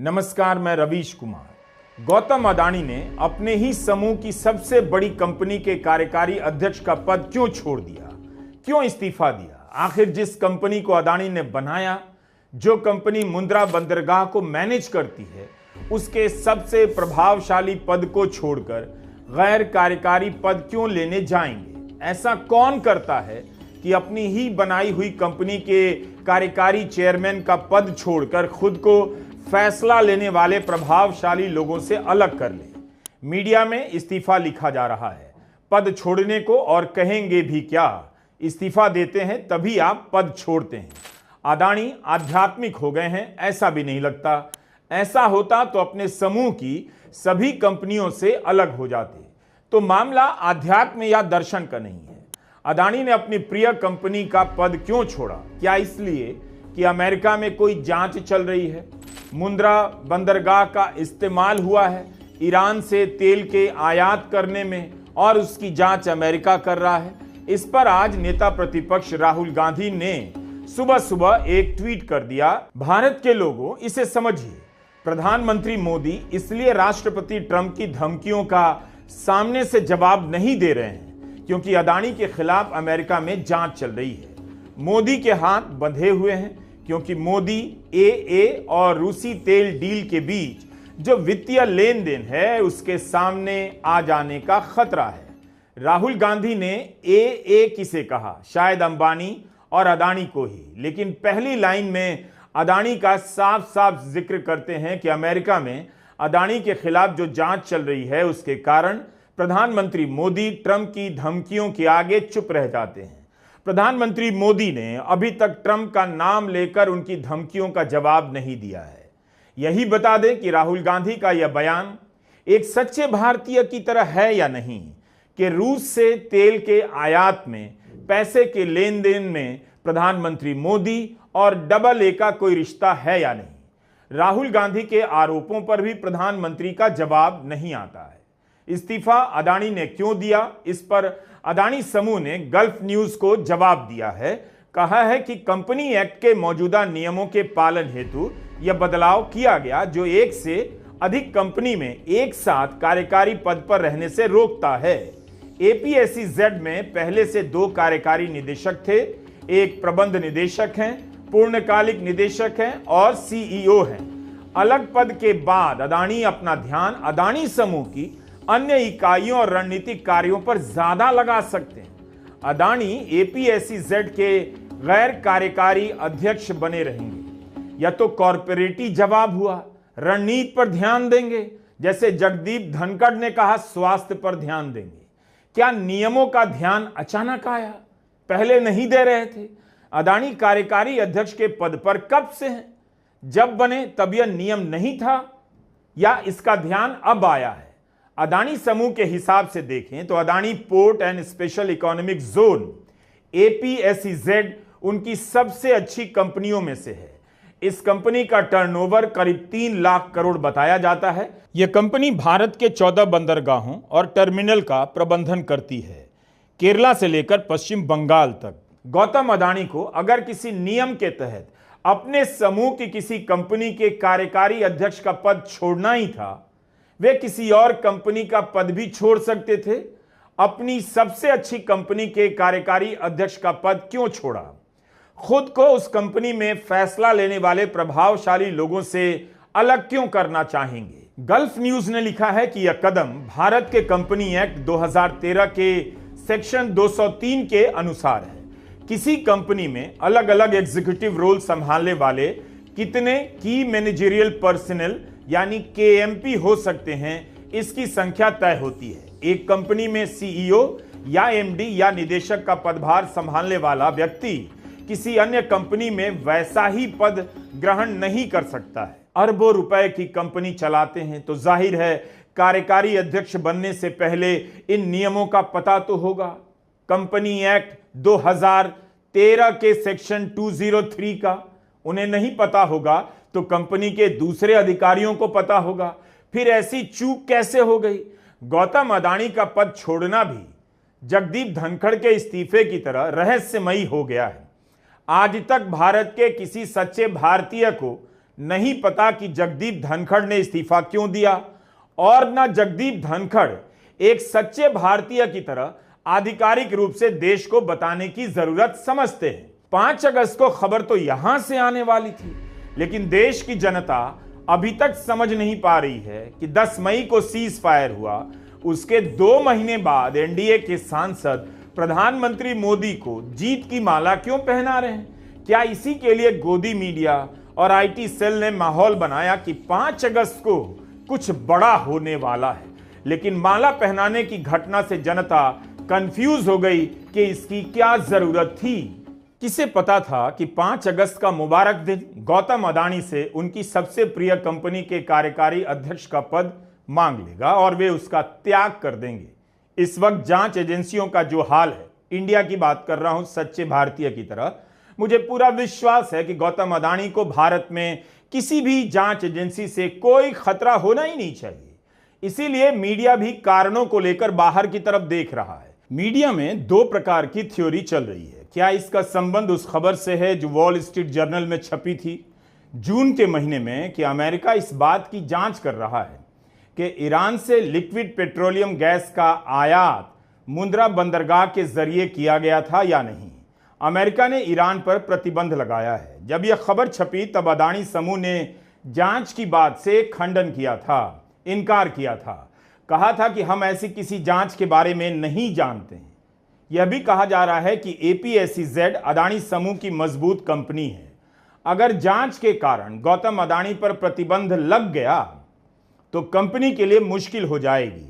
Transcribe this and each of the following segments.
नमस्कार, मैं रवीश कुमार। गौतम अडानी ने अपने ही समूह की सबसे बड़ी कंपनी के कार्यकारी अध्यक्ष का पद क्यों छोड़ दिया, क्यों इस्तीफा दिया? आखिर जिस कंपनी को अडानी ने बनाया, जो कंपनी मुंद्रा बंदरगाह को मैनेज करती है, उसके सबसे प्रभावशाली पद को छोड़कर गैर कार्यकारी पद क्यों लेने जाएंगे? ऐसा कौन करता है कि अपनी ही बनाई हुई कंपनी के कार्यकारी चेयरमैन का पद छोड़कर खुद को फैसला लेने वाले प्रभावशाली लोगों से अलग कर ले? मीडिया में इस्तीफा लिखा जा रहा है पद छोड़ने को, और कहेंगे भी क्या, इस्तीफा देते हैं तभी आप पद छोड़ते हैं। अडानी आध्यात्मिक हो गए हैं? ऐसा भी नहीं लगता। ऐसा होता तो अपने समूह की सभी कंपनियों से अलग हो जाते। तो मामला आध्यात्म या दर्शन का नहीं है। अडानी ने अपनी प्रिय कंपनी का पद क्यों छोड़ा? क्या इसलिए कि अमेरिका में कोई जांच चल रही है? मुंद्रा बंदरगाह का इस्तेमाल हुआ है ईरान से तेल के आयात करने में, और उसकी जांच अमेरिका कर रहा है। इस पर आज नेता प्रतिपक्ष राहुल गांधी ने सुबह सुबह एक ट्वीट कर दिया, भारत के लोगों इसे समझिए, प्रधानमंत्री मोदी इसलिए राष्ट्रपति ट्रंप की धमकियों का सामने से जवाब नहीं दे रहे हैं क्योंकि अडानी के खिलाफ अमेरिका में जांच चल रही है। मोदी के हाथ बंधे हुए हैं क्योंकि मोदी AA और रूसी तेल डील के बीच जो वित्तीय लेन देन है उसके सामने आ जाने का खतरा है। राहुल गांधी ने AA किसे कहा? शायद अंबानी और अडानी को ही, लेकिन पहली लाइन में अडानी का साफ साफ जिक्र करते हैं कि अमेरिका में अडानी के खिलाफ जो जांच चल रही है उसके कारण प्रधानमंत्री मोदी ट्रंप की धमकियों के आगे चुप रह जाते हैं। प्रधानमंत्री मोदी ने अभी तक ट्रंप का नाम लेकर उनकी धमकियों का जवाब नहीं दिया है। यही बता दें कि राहुल गांधी का यह बयान एक सच्चे भारतीय की तरह है या नहीं, कि रूस से तेल के आयात में पैसे के लेन देन में प्रधानमंत्री मोदी और AA का कोई रिश्ता है या नहीं। राहुल गांधी के आरोपों पर भी प्रधानमंत्री का जवाब नहीं आता है। इस्तीफा अडानी ने क्यों दिया, इस पर अडानी समूह ने गल्फ न्यूज को जवाब दिया है। कहा है कि कंपनी एक्ट के मौजूदा नियमों के पालन हेतु यह बदलाव किया गया जो एक से अधिक कंपनी में एक साथ कार्यकारी पद पर रहने से रोकता है। APSEZ में पहले से 2 कार्यकारी निदेशक थे, एक प्रबंध निदेशक हैं, पूर्णकालिक निदेशक हैं और CEO हैं। अलग पद के बाद अडानी अपना ध्यान अडानी समूह की अन्य इकाइयों और रणनीतिक कार्यों पर ज्यादा लगा सकते हैं। अडानी APSEZ के गैर कार्यकारी अध्यक्ष बने रहेंगे, या तो कॉर्पोरेटी जवाब हुआ, रणनीति पर ध्यान देंगे, जैसे जगदीप धनखड़ ने कहा स्वास्थ्य पर ध्यान देंगे। क्या नियमों का ध्यान अचानक आया? पहले नहीं दे रहे थे। अडानी कार्यकारी अध्यक्ष के पद पर कब से हैं? जब बने तब यह नियम नहीं था, या इसका ध्यान अब आया है? अडानी समूह के हिसाब से देखें तो Adani port and special economic zone APSEZ उनकी सबसे अच्छी कंपनियों में से है। इस कंपनी का टर्नओवर करीब 3 लाख करोड़ बताया जाता है। यह कंपनी भारत के 14 बंदरगाहों और टर्मिनल का प्रबंधन करती है, केरला से लेकर पश्चिम बंगाल तक। गौतम अडानी को अगर किसी नियम के तहत अपने समूह की किसी कंपनी के कार्यकारी अध्यक्ष का पद छोड़ना ही था, वे किसी और कंपनी का पद भी छोड़ सकते थे। अपनी सबसे अच्छी कंपनी के कार्यकारी अध्यक्ष का पद क्यों छोड़ा? खुद को उस कंपनी में फैसला लेने वाले प्रभावशाली लोगों से अलग क्यों करना चाहेंगे? गल्फ न्यूज ने लिखा है कि यह कदम भारत के कंपनी एक्ट 2013 के सेक्शन 203 के अनुसार है। किसी कंपनी में अलग अलग एग्जीक्यूटिव रोल संभालने वाले कितने की मैनेजरियल पर्सनल यानी KMP हो सकते हैं, इसकी संख्या तय होती है। एक कंपनी में CEO या MD या निदेशक का पदभार संभालने वाला व्यक्ति किसी अन्य कंपनी में वैसा ही पद ग्रहण नहीं कर सकता है। अरबों रुपए की कंपनी चलाते हैं तो जाहिर है कार्यकारी अध्यक्ष बनने से पहले इन नियमों का पता तो होगा। कंपनी एक्ट 2013 के सेक्शन 203 का उन्हें नहीं पता होगा तो कंपनी के दूसरे अधिकारियों को पता होगा। फिर ऐसी चूक कैसे हो गई? गौतम अडानी का पद छोड़ना भी जगदीप धनखड़ के इस्तीफे की तरह रहस्यमयी हो गया है। आज तक भारत के किसी सच्चे भारतीय को नहीं पता कि जगदीप धनखड़ ने इस्तीफा क्यों दिया, और न जगदीप धनखड़ एक सच्चे भारतीय की तरह आधिकारिक रूप से देश को बताने की जरूरत समझते हैं। 5 अगस्त को खबर तो यहां से आने वाली थी, लेकिन देश की जनता अभी तक समझ नहीं पा रही है कि 10 मई को सीज फायर हुआ, उसके 2 महीने बाद एनडीए के सांसद प्रधानमंत्री मोदी को जीत की माला क्यों पहना रहे हैं। क्या इसी के लिए गोदी मीडिया और आईटी सेल ने माहौल बनाया कि 5 अगस्त को कुछ बड़ा होने वाला है, लेकिन माला पहनाने की घटना से जनता कंफ्यूज हो गई कि इसकी क्या जरूरत थी। किसे पता था कि 5 अगस्त का मुबारक दिन गौतम अडानी से उनकी सबसे प्रिय कंपनी के कार्यकारी अध्यक्ष का पद मांग लेगा और वे उसका त्याग कर देंगे। इस वक्त जांच एजेंसियों का जो हाल है, इंडिया की बात कर रहा हूं सच्चे भारतीय की तरह, मुझे पूरा विश्वास है कि गौतम अडानी को भारत में किसी भी जांच एजेंसी से कोई खतरा होना ही नहीं चाहिए। इसीलिए मीडिया भी कारणों को लेकर बाहर की तरफ देख रहा है। मीडिया में 2 प्रकार की थ्योरी चल रही है। क्या इसका संबंध उस खबर से है जो वॉल स्ट्रीट जर्नल में छपी थी जून के महीने में कि अमेरिका इस बात की जांच कर रहा है कि ईरान से लिक्विड पेट्रोलियम गैस का आयात मुंद्रा बंदरगाह के जरिए किया गया था या नहीं। अमेरिका ने ईरान पर प्रतिबंध लगाया है। जब यह खबर छपी तब अडानी समूह ने जांच की बात से खंडन किया था, इनकार किया था, कहा था कि हम ऐसी किसी जांच के बारे में नहीं जानते हैं। यह भी कहा जा रहा है कि APSEZ अडानी समूह की मजबूत कंपनी है। अगर जांच के कारण गौतम अडानी पर प्रतिबंध लग गया तो कंपनी के लिए मुश्किल हो जाएगी,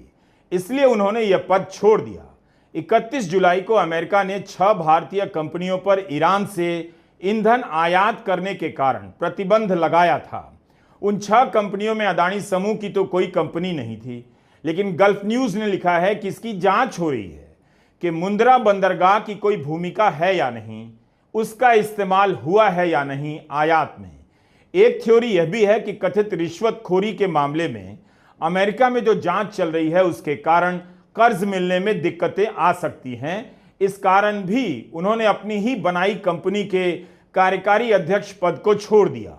इसलिए उन्होंने यह पद छोड़ दिया। 31 जुलाई को अमेरिका ने 6 भारतीय कंपनियों पर ईरान से ईंधन आयात करने के कारण प्रतिबंध लगाया था। उन 6 कंपनियों में अडानी समूह की तो कोई कंपनी नहीं थी, लेकिन गल्फ न्यूज ने लिखा है कि इसकी जांच हो रही है कि मुंद्रा बंदरगाह की कोई भूमिका है या नहीं, उसका इस्तेमाल हुआ है या नहीं आयात में। एक थ्योरी यह भी है कि कथित रिश्वतखोरी के मामले में अमेरिका में जो जांच चल रही है उसके कारण कर्ज मिलने में दिक्कतें आ सकती हैं। इस कारण भी उन्होंने अपनी ही बनाई कंपनी के कार्यकारी अध्यक्ष पद को छोड़ दिया।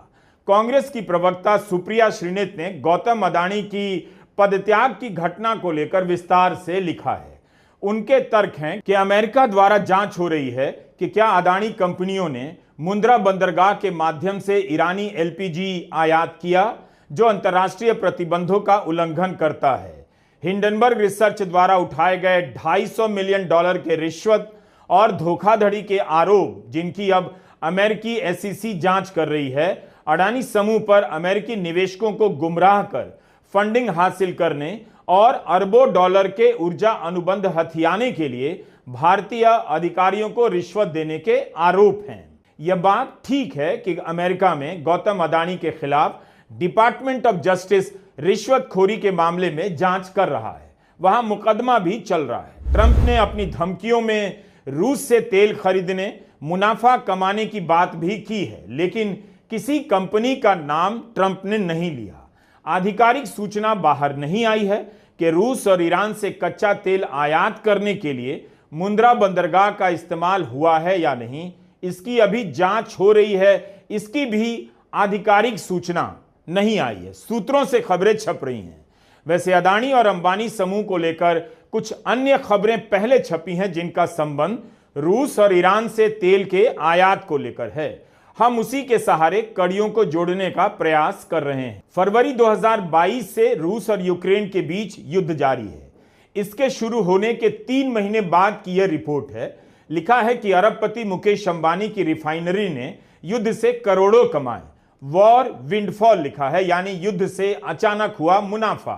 कांग्रेस की प्रवक्ता सुप्रिया श्रीनेत ने गौतम अडानी की पदत्याग की घटना को लेकर विस्तार से लिखा है। उनके तर्क हैं कि अमेरिका द्वारा जांच हो रही है कि क्या अडानी कंपनियों ने मुंद्रा बंदरगाह के माध्यम से ईरानी LPG आयात किया, जो अंतर्राष्ट्रीय प्रतिबंधों का उल्लंघन करता है। हिंडनबर्ग रिसर्च द्वारा उठाए गए $250 मिलियन के रिश्वत और धोखाधड़ी के आरोप, जिनकी अब अमेरिकी SEC जांच कर रही है, अडानी समूह पर अमेरिकी निवेशकों को गुमराह कर फंडिंग हासिल करने और अरबों डॉलर के ऊर्जा अनुबंध हथियाने के लिए भारतीय अधिकारियों को रिश्वत देने के आरोप हैं। यह बात ठीक है कि अमेरिका में गौतम अडानी के खिलाफ डिपार्टमेंट ऑफ जस्टिस रिश्वतखोरी के मामले में जांच कर रहा है, वहां मुकदमा भी चल रहा है। ट्रंप ने अपनी धमकियों में रूस से तेल खरीदने, मुनाफा कमाने की बात भी की है, लेकिन किसी कंपनी का नाम ट्रंप ने नहीं लिया। आधिकारिक सूचना बाहर नहीं आई है कि रूस और ईरान से कच्चा तेल आयात करने के लिए मुंद्रा बंदरगाह का इस्तेमाल हुआ है या नहीं, इसकी अभी जांच हो रही है। इसकी भी आधिकारिक सूचना नहीं आई है, सूत्रों से खबरें छप रही हैं। वैसे अडानी और अंबानी समूह को लेकर कुछ अन्य खबरें पहले छपी हैं, जिनका संबंध रूस और ईरान से तेल के आयात को लेकर है। हम उसी के सहारे कड़ियों को जोड़ने का प्रयास कर रहे हैं। फरवरी 2022 से रूस और यूक्रेन के बीच युद्ध जारी है। इसके शुरू होने के 3 महीने बाद की यह रिपोर्ट है। लिखा है कि अरबपति मुकेश अंबानी की रिफाइनरी ने युद्ध से करोड़ों कमाए। वॉर विंडफॉल लिखा है, यानी युद्ध से अचानक हुआ मुनाफा।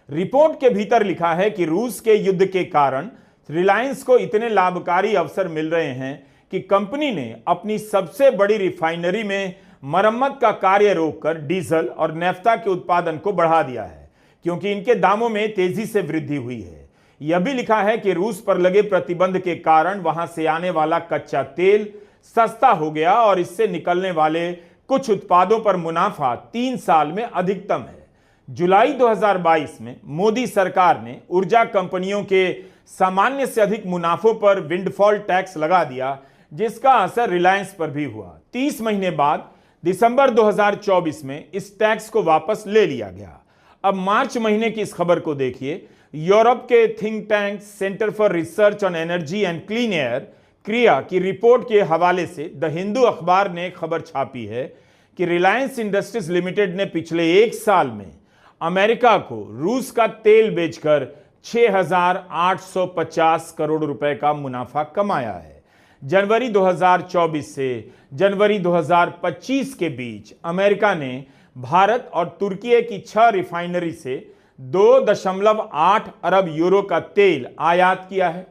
रिपोर्ट के भीतर लिखा है कि रूस के युद्ध के कारण रिलायंस को इतने लाभकारी अवसर मिल रहे हैं कि कंपनी ने अपनी सबसे बड़ी रिफाइनरी में मरम्मत का कार्य रोककर डीजल और नेफ्ता के उत्पादन को बढ़ा दिया है, क्योंकि इनके दामों में तेजी से वृद्धि हुई है। यह भी लिखा है कि रूस पर लगे प्रतिबंध के कारण वहां से आने वाला कच्चा तेल सस्ता हो गया और इससे निकलने वाले कुछ उत्पादों पर मुनाफा 3 साल में अधिकतम है। जुलाई 2022 में मोदी सरकार ने ऊर्जा कंपनियों के सामान्य से अधिक मुनाफों पर विंडफॉल टैक्स लगा दिया, जिसका असर रिलायंस पर भी हुआ। 30 महीने बाद दिसंबर 2024 में इस टैक्स को वापस ले लिया गया। अब मार्च महीने की इस खबर को देखिए। यूरोप के think tank centre for research on energy and clean air क्रिया की रिपोर्ट के हवाले से द हिंदू अखबार ने खबर छापी है कि रिलायंस इंडस्ट्रीज लिमिटेड ने पिछले एक साल में अमेरिका को रूस का तेल बेचकर 6,850 करोड़ रुपए का मुनाफा कमाया है। जनवरी 2024 से जनवरी 2025 के बीच अमेरिका ने भारत और तुर्की की 6 रिफाइनरी से 2.8 अरब यूरो का तेल आयात किया है।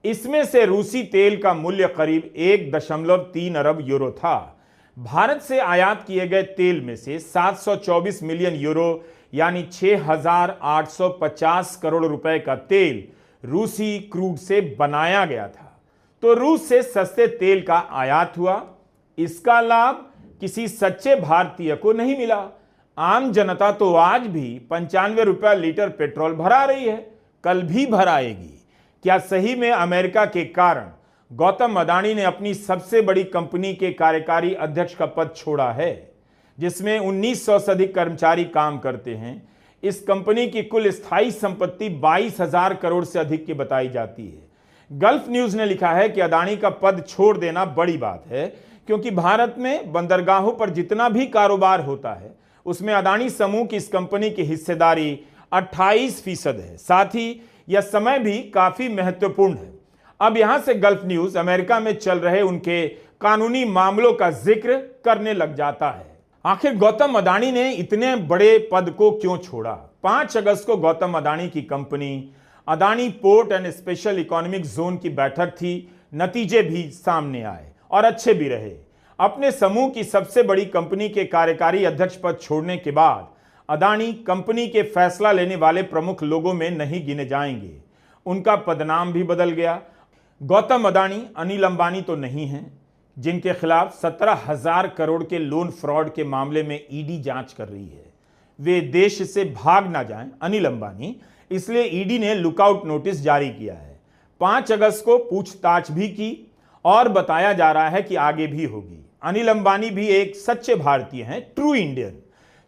इसमें से रूसी तेल का मूल्य करीब 1.3 अरब यूरो था। भारत से आयात किए गए तेल में से 724 मिलियन यूरो यानी 6,850 करोड़ रुपए का तेल रूसी क्रूड से बनाया गया था। तो रूस से सस्ते तेल का आयात हुआ। इसका लाभ किसी सच्चे भारतीय को नहीं मिला। आम जनता तो आज भी 95 रुपया लीटर पेट्रोल भरा रही है, कल भी भराएगी। क्या सही में अमेरिका के कारण गौतम अडानी ने अपनी सबसे बड़ी कंपनी के कार्यकारी अध्यक्ष का पद छोड़ा है, जिसमें 1900 से अधिक कर्मचारी काम करते हैं? इस कंपनी की कुल स्थायी संपत्ति 22,000 करोड़ से अधिक की बताई जाती है। गल्फ न्यूज ने लिखा है कि अडानी का पद छोड़ देना बड़ी बात है, क्योंकि भारत में बंदरगाहों पर जितना भी कारोबार होता है उसमें अडानी समूह की इस कंपनी की हिस्सेदारी 28% है। साथ ही यह समय भी काफी महत्वपूर्ण है। अब यहां से गल्फ न्यूज अमेरिका में चल रहे उनके कानूनी मामलों का जिक्र करने लग जाता है। आखिर गौतम अडानी ने इतने बड़े पद को क्यों छोड़ा? 5 अगस्त को गौतम अडानी की company Adani port and special economic zone की बैठक थी। नतीजे भी सामने आए और अच्छे भी रहे। अपने समूह की सबसे बड़ी कंपनी के कार्यकारी अध्यक्ष पद छोड़ने के बाद अडानी कंपनी के फैसला लेने वाले प्रमुख लोगों में नहीं गिने जाएंगे। उनका पदनाम भी बदल गया। गौतम अडानी अनिल अंबानी तो नहीं हैं, जिनके खिलाफ 17,000 करोड़ के लोन फ्रॉड के मामले में ईडी जांच कर रही है। वे देश से भाग ना जाएं अनिल अंबानी, इसलिए ईडी ने लुकआउट नोटिस जारी किया है। 5 अगस्त को पूछताछ भी की और बताया जा रहा है कि आगे भी होगी। अनिल अंबानी भी एक सच्चे भारतीय हैं, ट्रू इंडियन।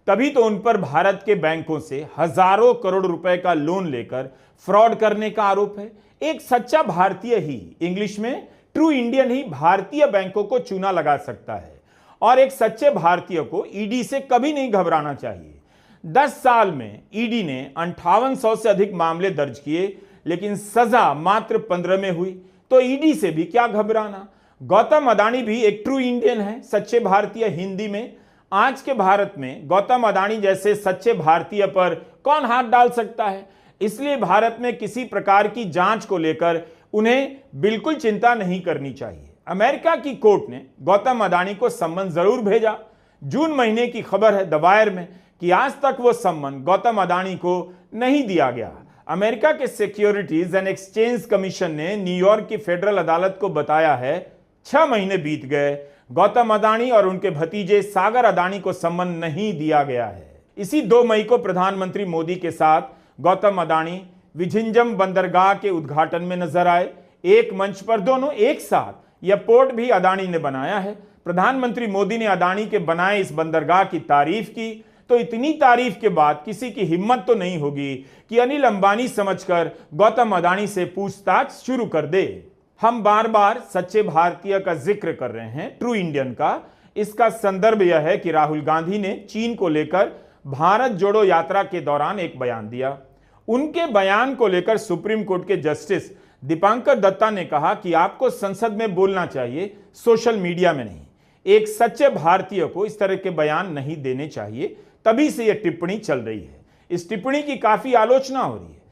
तभी तो उन पर भारत के बैंकों से हजारों करोड़ रुपए का लोन लेकर फ्रॉड करने का आरोप है। एक सच्चा भारतीय ही, इंग्लिश में ट्रू इंडियन ही, भारतीय बैंकों को चूना लगा सकता है। और एक सच्चे भारतीय को ईडी से कभी नहीं घबराना चाहिए। 10 साल में ईडी ने 5800 से अधिक मामले दर्ज किए, लेकिन सजा मात्र 15 में हुई। तो ईडी से भी क्या घबराना। गौतम अडानी भी एक ट्रू इंडियन है, सच्चे भारतीय। हिंदी में आज के भारत में गौतम अडानी जैसे सच्चे भारतीय पर कौन हाथ डाल सकता है? इसलिए भारत में किसी प्रकार की जांच को लेकर उन्हें बिल्कुल चिंता नहीं करनी चाहिए। अमेरिका की कोर्ट ने गौतम अडानी को सम्मन जरूर भेजा। जून महीने की खबर है द वायर में कि आज तक वो सम्मन गौतम अडानी को नहीं दिया गया। अमेरिका के सिक्योरिटीज एंड एक्सचेंज कमीशन ने न्यूयॉर्क की फेडरल अदालत को बताया है 6 महीने बीत गए, गौतम अडानी और उनके भतीजे सागर अडानी को सम्मन नहीं दिया गया है। इसी 2 मई को प्रधानमंत्री मोदी के साथ गौतम अडानी विझिंजम बंदरगाह के उद्घाटन में नजर आए। एक मंच पर दोनों एक साथ। यह पोर्ट भी अडानी ने बनाया है। प्रधानमंत्री मोदी ने अडानी के बनाए इस बंदरगाह की तारीफ की। तो इतनी तारीफ के बाद किसी की हिम्मत तो नहीं होगी कि अनिल अंबानी समझकर गौतम अडानी से पूछताछ शुरू कर दे। हम बार बार सच्चे भारतीय का जिक्र कर रहे हैं, ट्रू इंडियन का। इसका संदर्भ यह है कि राहुल गांधी ने चीन को लेकर भारत जोड़ो यात्रा के दौरान एक बयान दिया। उनके बयान को लेकर सुप्रीम कोर्ट के जस्टिस दीपांकर दत्ता ने कहा कि आपको संसद में बोलना चाहिए, सोशल मीडिया में नहीं। एक सच्चे भारतीय को इस तरह के बयान नहीं देने चाहिए। तभी से यह टिप्पणी चल रही है। इस टिप्पणी की काफी आलोचना हो रही है।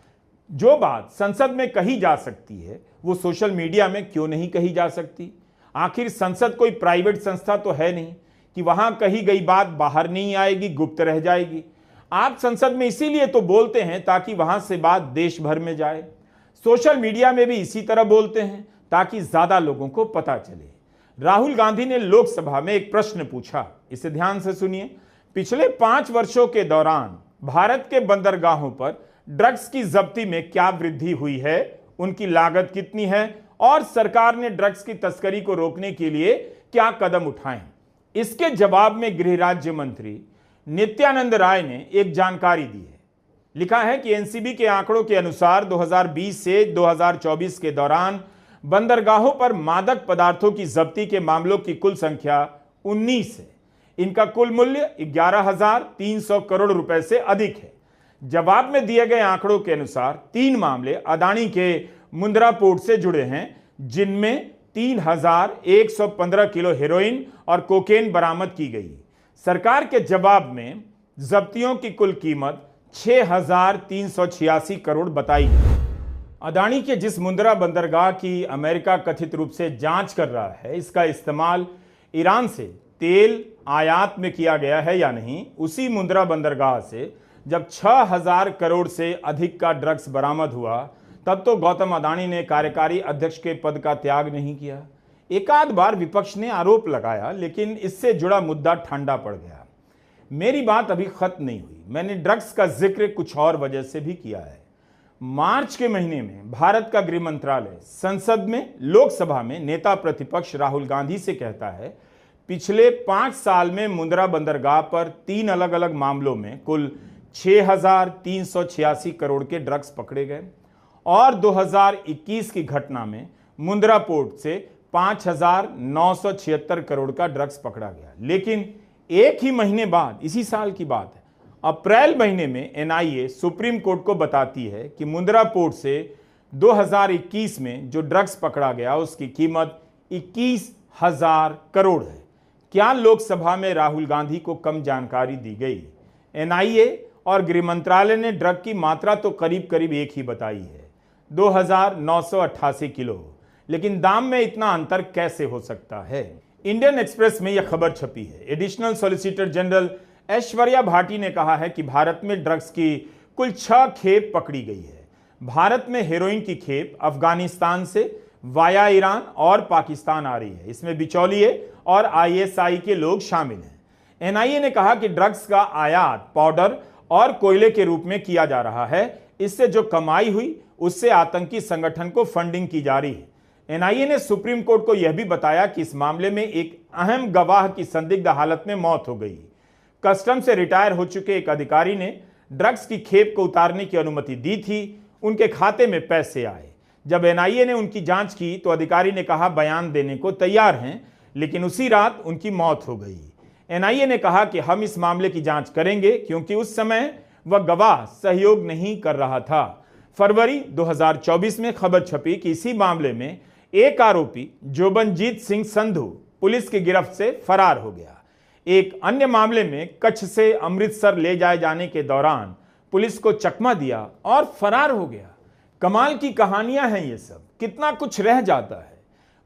जो बात संसद में कही जा सकती है वो सोशल मीडिया में क्यों नहीं कही जा सकती? आखिर संसद कोई प्राइवेट संस्था तो है नहीं कि वहां कही गई बात बाहर नहीं आएगी, गुप्त रह जाएगी। आप संसद में इसीलिए तो बोलते हैं ताकि वहां से बात देश भर में जाए। सोशल मीडिया में भी इसी तरह बोलते हैं ताकि ज्यादा लोगों को पता चले। राहुल गांधी ने लोकसभा में एक प्रश्न पूछा, इसे ध्यान से सुनिए। पिछले 5 वर्षों के दौरान भारत के बंदरगाहों पर ड्रग्स की जब्ती में क्या वृद्धि हुई है, उनकी लागत कितनी है और सरकार ने ड्रग्स की तस्करी को रोकने के लिए क्या कदम उठाए? इसके जवाब में गृह राज्य मंत्री नित्यानंद राय ने एक जानकारी दी है। लिखा है कि एनसीबी के आंकड़ों के अनुसार 2020 से 2024 के दौरान बंदरगाहों पर मादक पदार्थों की जब्ती के मामलों की कुल संख्या 19 है। इनका कुल मूल्य 11,300 करोड़ रुपए से अधिक है। जवाब में दिए गए आंकड़ों के अनुसार 3 मामले अदानी के मुंद्रा पोर्ट से जुड़े हैं, जिनमें 3,115 किलो हेरोइन और कोकेन बरामद की गई। सरकार के जवाब में जब्तियों की कुल कीमत 6,386 करोड़ बताई गई। अदानी के जिस मुंद्रा बंदरगाह की अमेरिका कथित रूप से जांच कर रहा है, इसका इस्तेमाल ईरान से तेल आयात में किया गया है या नहीं, उसी मुंद्रा बंदरगाह से जब 6,000 करोड़ से अधिक का ड्रग्स बरामद हुआ, तब तो गौतम अदानी ने कार्यकारी अध्यक्ष के पद का त्याग नहीं किया। एक आध बार विपक्ष ने आरोप लगाया, लेकिन इससे जुड़ा मुद्दा ठंडा पड़ गया। मेरी बात अभी खत्म नहीं हुई। मैंने ड्रग्स का जिक्र कुछ और वजह से भी किया है। मार्च के महीने में भारत का गृह मंत्रालय संसद में, लोकसभा में नेता प्रतिपक्ष राहुल गांधी से कहता है, पिछले 5 साल में मुंद्रा बंदरगाह पर 3 अलग अलग मामलों में कुल 6,386 करोड़ के ड्रग्स पकड़े गए और 2021 की घटना में मुंद्रा पोर्ट से 5,976 करोड़ का ड्रग्स पकड़ा गया। लेकिन एक ही महीने बाद, इसी साल की बात है, अप्रैल महीने में एनआईए सुप्रीम कोर्ट को बताती है कि मुंद्रा पोर्ट से 2021 में जो ड्रग्स पकड़ा गया उसकी कीमत 21,000 करोड़ है। क्या लोकसभा में राहुल गांधी को कम जानकारी दी गई? एनआईए और गृह मंत्रालय ने ड्रग की मात्रा तो करीब करीब एक ही बताई है, 2,988 किलो, लेकिन दाम में इतना अंतर कैसे हो सकता है? इंडियन एक्सप्रेस में यह खबर छपी है। Additional solicitor general Aishwarya Bhati ने कहा है कि भारत में ड्रग्स की कुल 6 खेप पकड़ी गई है। भारत में हेरोइन की खेप अफगानिस्तान से वाया ईरान और पाकिस्तान आ रही है। इसमें बिचौलिए और आईएसआई के लोग शामिल हैं। एनआईए ने कहा कि ड्रग्स का आयात पाउडर और कोयले के रूप में किया जा रहा है। इससे जो कमाई हुई उससे आतंकी संगठन को फंडिंग की जा रही है। एनआईए ने सुप्रीम कोर्ट को यह भी बताया कि इस मामले में एक अहम गवाह की संदिग्ध हालत में मौत हो गई। कस्टम से रिटायर हो चुके एक अधिकारी ने ड्रग्स की खेप को उतारने की अनुमति दी थी। उनके खाते में पैसे आए। जब एनआईए ने उनकी जांच की तो अधिकारी ने कहा बयान देने को तैयार हैं, लेकिन उसी रात उनकी मौत हो गई। एनआईए ने कहा कि हम इस मामले की जांच करेंगे क्योंकि उस समय वह गवाह सहयोग नहीं कर रहा था। फरवरी 2024 में खबर छपी कि इसी मामले में एक आरोपी जोबनजीत सिंह संधू पुलिस की गिरफ्त से फरार हो गया। एक अन्य मामले में कच्छ से अमृतसर ले जाए जाने के दौरान पुलिस को चकमा दिया और फरार हो गया। कमाल की कहानियां हैं ये सब, कितना कुछ रह जाता है।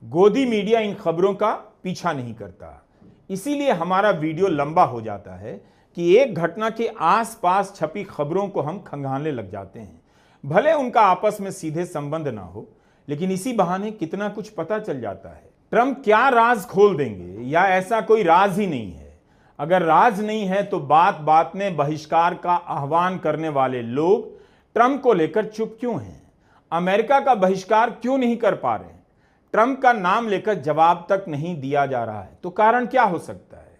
गोदी मीडिया इन खबरों का पीछा नहीं करता, इसीलिए हमारा वीडियो लंबा हो जाता है कि एक घटना के आसपास छपी खबरों को हम खंगालने लग जाते हैं। भले उनका आपस में सीधे संबंध ना हो, लेकिन इसी बहाने कितना कुछ पता चल जाता है। ट्रंप क्या राज खोल देंगे या ऐसा कोई राज ही नहीं है? अगर राज नहीं है तो बात बात में बहिष्कार का आह्वान करने वाले लोग ट्रंप को लेकर चुप क्यों हैं? अमेरिका का बहिष्कार क्यों नहीं कर पा रहे हैं? ट्रंप का नाम लेकर जवाब तक नहीं दिया जा रहा है, तो कारण क्या हो सकता है?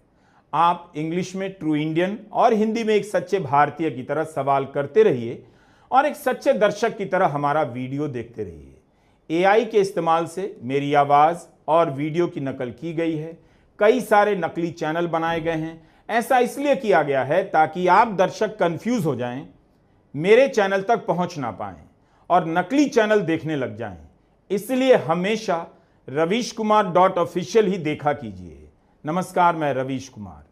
आप इंग्लिश में ट्रू इंडियन और हिंदी में एक सच्चे भारतीय की तरह सवाल करते रहिए और एक सच्चे दर्शक की तरह हमारा वीडियो देखते रहिए। एआई के इस्तेमाल से मेरी आवाज और वीडियो की नकल की गई है। कई सारे नकली चैनल बनाए गए हैं। ऐसा इसलिए किया गया है ताकि आप दर्शक कंफ्यूज हो जाएं, मेरे चैनल तक पहुंच ना पाएं और नकली चैनल देखने लग जाएं। इसलिए हमेशा ravishkumar.official ही देखा कीजिए। नमस्कार, मैं रवीश कुमार।